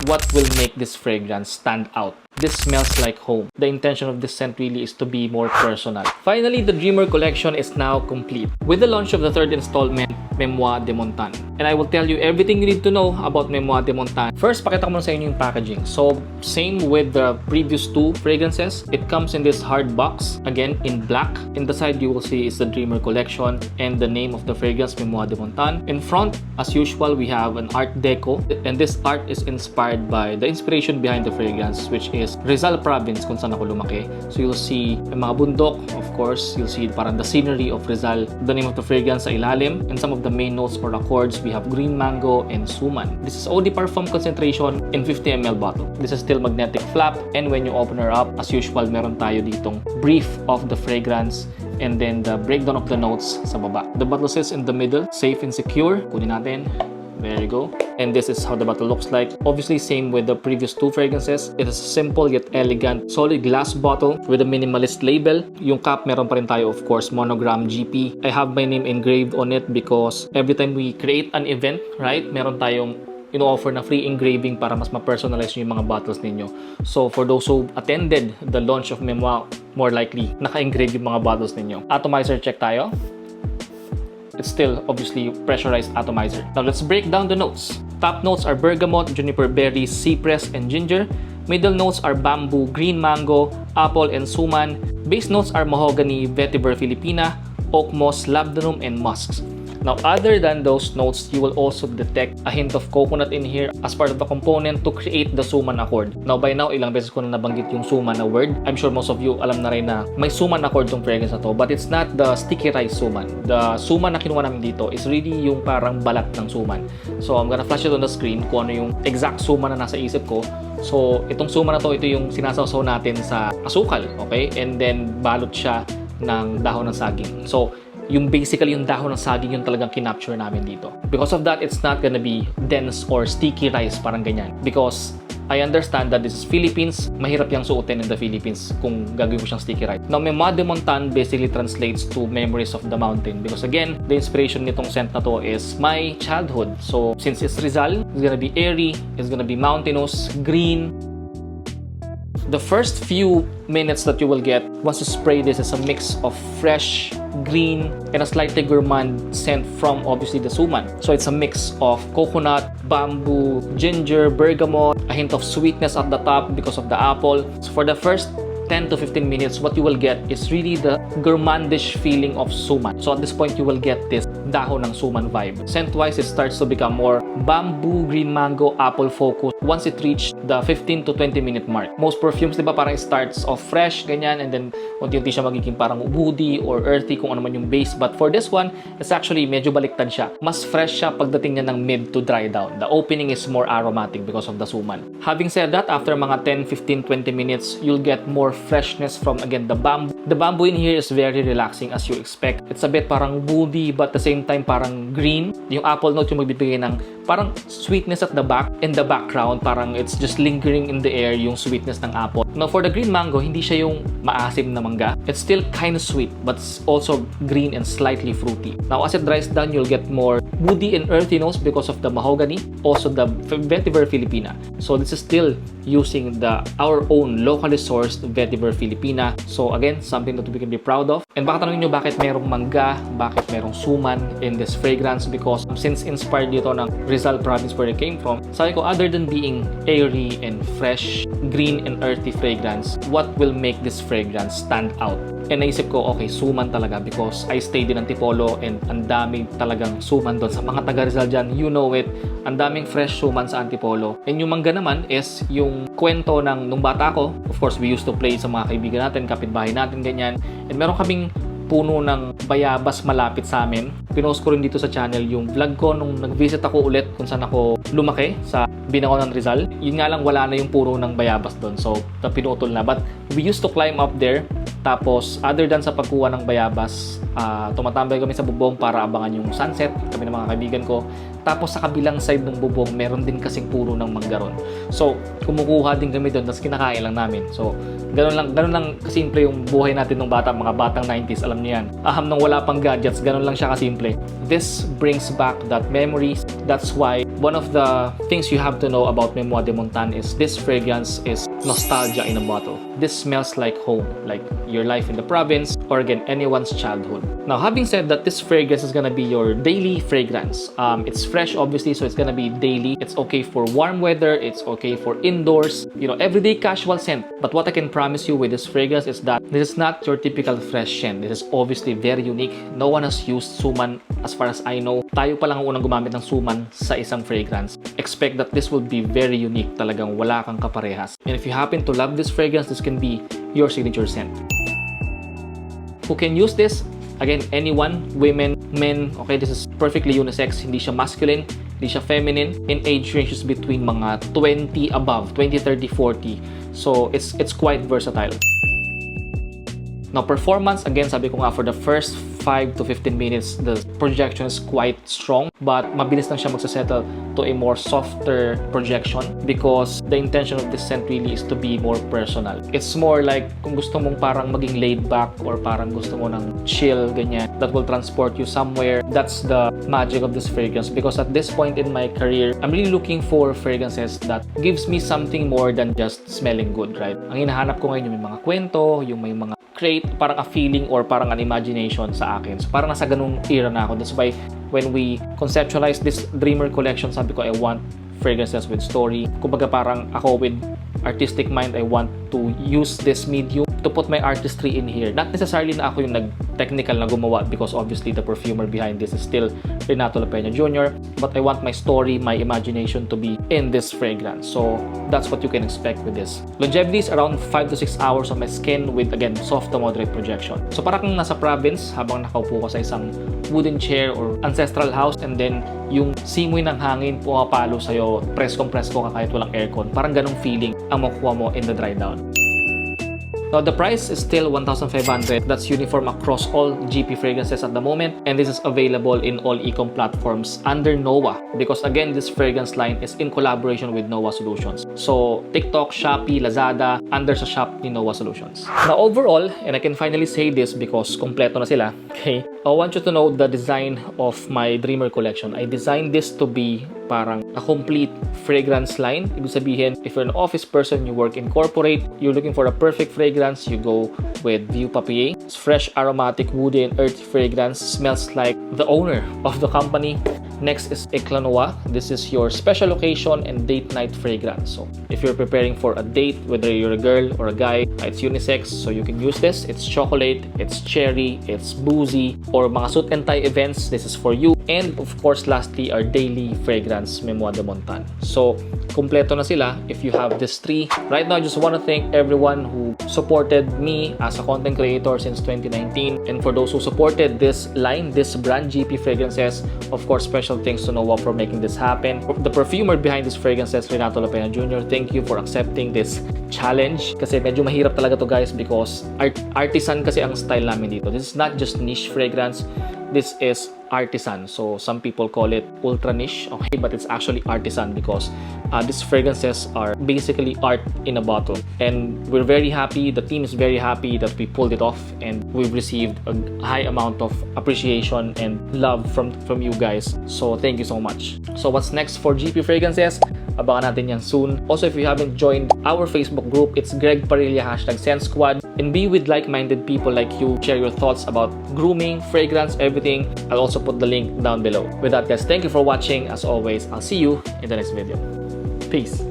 what will make this fragrance stand out. This smells like home. The intention of this scent really is to be more personal. Finally, the Dreamer collection is now complete with the launch of the third installment, Memoires de Montagne. And I will tell you everything you need to know about Memoires de Montagne. First, pakita ko muna sa inyo yung packaging. So, same with the previous two fragrances. It comes in this hard box, again, in black. In the side, you will see is the Dreamer collection and the name of the fragrance, Memoires de Montagne. In front, as usual, we have an art deco. And this art is inspired by the inspiration behind the fragrance, which is Rizal province kung saan ako lumaki. So you'll see yung mga bundok, of course. You'll see parang the scenery of Rizal. The name of the fragrance sa ilalim. And some of the main notes or accords, we have green mango and suman. This is eau de parfum concentration in 50 ml bottle. This is still magnetic flap. And when you open her up, as usual, meron tayo ditong brief of the fragrance and then the breakdown of the notes sa baba. The bottle says in the middle, safe and secure. Kunin natin. There you go. And this is how the bottle looks like. Obviously, same with the previous two fragrances. It is a simple yet elegant, solid glass bottle with a minimalist label. Yung cap, meron pa rin tayo, of course, monogram GP. I have my name engraved on it because every time we create an event, right, meron tayong ino-offer na free engraving para mas ma-personalize yung mga bottles ninyo. So, for those who attended the launch of Memoires, more likely, naka-engrave yung mga bottles ninyo. Atomizer check tayo. It's still obviously pressurized atomizer. Now let's break down the notes. Top notes are bergamot, juniper berries, cypress, and ginger. Middle notes are bamboo, green mango, apple, and suman. Base notes are mahogany, vetiver filipina, oak moss, labdanum, and musks. Now, other than those notes, you will also detect a hint of coconut in here as part of the component to create the suman accord. Now, by now, ilang beses ko na nabanggit yung suman na word. I'm sure most of you alam na rin na may suman accord tong fragrance na to, but it's not the sticky rice suman. The suman na kinuha namin dito is really yung parang balat ng suman. So, I'm gonna flash it on the screen kung ano yung exact suman na nasa isip ko. So, itong suman na to, ito yung sinasawsaw natin sa asukal, okay? And then, balot siya ng dahon ng saging. So, yung basically yung dahon ng saging yung talagang kinapture namin dito. Because of that, it's not gonna be dense or sticky rice, parang ganyan. Because I understand that this is Philippines, mahirap yung suotin in the Philippines kung gagawin mo siyang sticky rice. Now, Memoires de Montagne basically translates to Memories of the Mountain because again, the inspiration nitong scent na to is my childhood. So, since it's Rizal, it's gonna be airy, it's gonna be mountainous, green. The first few minutes that you will get once you spray this is a mix of fresh, green, and a slightly gourmand scent from obviously the suman. So it's a mix of coconut, bamboo, ginger, bergamot, a hint of sweetness at the top because of the apple. So for the first 10 to 15 minutes, what you will get is really the gourmandish feeling of suman. So at this point, you will get this dahon ng suman vibe. Scent-wise, it starts to become more bamboo, green mango, apple focus once it reached the 15 to 20 minute mark. Most perfumes, di ba, parang starts off fresh, ganyan, and then unti-unti siya magiging parang woody or earthy kung ano man yung base. But for this one, it's actually medyo baliktad siya. Mas fresh siya pagdating niya ng mid to dry down. The opening is more aromatic because of the suman. Having said that, after mga 10, 15, 20 minutes, you'll get more freshness from, again, the bamboo. The bamboo in here is very relaxing as you expect. It's a bit parang woody but at the same time parang green. Yung apple note yung magbibigay ng parang sweetness at the back. In the background, parang it's just lingering in the air yung sweetness ng apple. Now, for the green mango, hindi siya yung maasim na mangga. It's still kind of sweet but also green and slightly fruity. Now, as it dries down, you'll get more woody and earthy notes because of the mahogany. Also, the vetiver filipina. So, this is still using our own locally sourced vetiver filipina. So, again, something that we can be proud of. And baka tanongin nyo bakit merong mangga, bakit merong suman in this fragrance, because since inspired dito ng Rizal province where it came from, sabi ko, other than being airy and fresh, green and earthy fragrance, what will make this fragrance stand out? And naisip ko, okay, suman talaga because I stayed in Antipolo and ang daming talagang suman doon. Sa mga taga Rizal dyan, you know it, ang daming fresh suman sa Antipolo. And yung mangga naman is yung kwento ng nung bata ko. Of course, we used to play sa mga kaibigan natin, kapitbahay natin, ganyan. And meron kaming puno ng bayabas malapit sa amin. Pinost ko rin dito sa channel yung vlog ko nung nag-visit ako ulit kung saan ako lumaki sa Binangon ng Rizal. Yun nga lang, wala na yung puno ng bayabas doon. So, pinutol na. But we used to climb up there. Tapos, other than sa pagkuha ng bayabas, tumatambay kami sa bubong para abangan yung sunset, kami ng mga kaibigan ko. Tapos sa kabilang side ng bubong, meron din kasing puno ng manggaron. So, kumukuha din kami doon, tapos kinakain lang namin. So, ganun lang kasimple yung buhay natin ng bata, mga batang 90s, alam niyo yan. Nung wala pang gadgets, ganun lang siya kasimple. This brings back that memories. That's why one of the things you have to know about Memoires de Montagne is this fragrance is nostalgia in a bottle. This smells like home, like your life in the province, or again, anyone's childhood. Now, having said that, this fragrance is gonna be your daily fragrance. It's fresh, obviously, so it's gonna be daily. It's okay for warm weather. It's okay for indoors. You know, everyday casual scent. But what I can promise you with this fragrance is that this is not your typical fresh scent. This is obviously very unique. No one has used suman, as far as I know. Tayo pa lang ang unang gumamit ng suman sa isang fragrance. Expect that this will be very unique. Talagang wala kang kaparehas. And if you happen to love this fragrance, this can be your signature scent. Who can use this? Again, anyone, women, men, okay, this is perfectly unisex, hindi siya masculine, hindi siya feminine, in age ranges between mga 20 above, 20, 30, 40. So, it's quite versatile. Now, performance, again, sabi ko nga, for the first 5 to 15 minutes, the projection is quite strong, but mabilis lang siya magsasettle to a more softer projection because the intention of this scent really is to be more personal. It's more like kung gusto mong parang maging laid back or parang gusto mo ng chill, ganyan, that will transport you somewhere. That's the magic of this fragrance because at this point in my career, I'm really looking for fragrances that gives me something more than just smelling good, right? Ang hinahanap ko ngayon yung may mga kwento, yung may mga create parang a feeling or parang an imagination sa akin. So parang nasa ganung era na ako. That's why when we conceptualize this Dreamer collection, sabi ko I want fragrances with story. Kumbaga parang ako with artistic mind, I want to use this medium to put my artistry in here. Not necessarily na ako yung nag-technical na gumawa because obviously the perfumer behind this is still Renato Lapena Jr. But I want my story, my imagination to be in this fragrance. So that's what you can expect with this. Longevity is around 5 to 6 hours on my skin with, again, soft to moderate projection. So parang kang nasa province habang nakaupo ka sa isang wooden chair or ancestral house and then yung simoy ng hangin pumapalo sa'yo, preskong-presko ka kahit walang aircon. Parang ganong feeling ang makukuha mo in the dry down. Now, the price is still 1,500. That's uniform across all GP fragrances at the moment. And this is available in all e-com platforms under Noah. Because again, this fragrance line is in collaboration with Noah Solutions. So, TikTok, Shopee, Lazada, under sa shop ni Noah Solutions. Now, overall, and I can finally say this because kompleto na sila, okay? I want you to know the design of my Dreamer collection. I designed this to be parang a complete fragrance line. Ibig sabihin, if you're an office person, you work in corporate, you're looking for a perfect fragrance, you go with Vieux Papier. It's fresh, aromatic, woody, and earthy fragrance. Smells like the owner of the company. Next is Eclat Noir. This is your special occasion and date night fragrance. So if you're preparing for a date, whether you're a girl or a guy, it's unisex, so you can use this. It's chocolate, it's cherry, it's boozy, or mga suit and tie events, this is for you. And of course, lastly, our daily fragrance, Memoires de Montagne. So, kompleto na sila if you have this three. Right now, I just want to thank everyone who supported me as a content creator since 2019. And for those who supported this line, this brand GP fragrances, of course, special thanks to Noah for making this happen. The perfumer behind this fragrances, Renato Lapena Jr., thank you for accepting this challenge. Kasi medyo mahirap talaga to guys because artisan kasi ang style namin dito. This is not just niche fragrance. This is artisan. So some people call it ultra niche, okay, but it's actually artisan because these fragrances are basically art in a bottle. And we're very happy, the team is very happy that we pulled it off and we've received a high amount of appreciation and love from you guys. So thank you so much. So what's next for GP fragrances? Abangan natin yan soon. Also, if you haven't joined our Facebook group, it's Greg Parilla #Scent Squad. And be with like-minded people like you. Share your thoughts about grooming, fragrance, everything. I'll also put the link down below. With that, guys, thank you for watching. As always, I'll see you in the next video. Peace.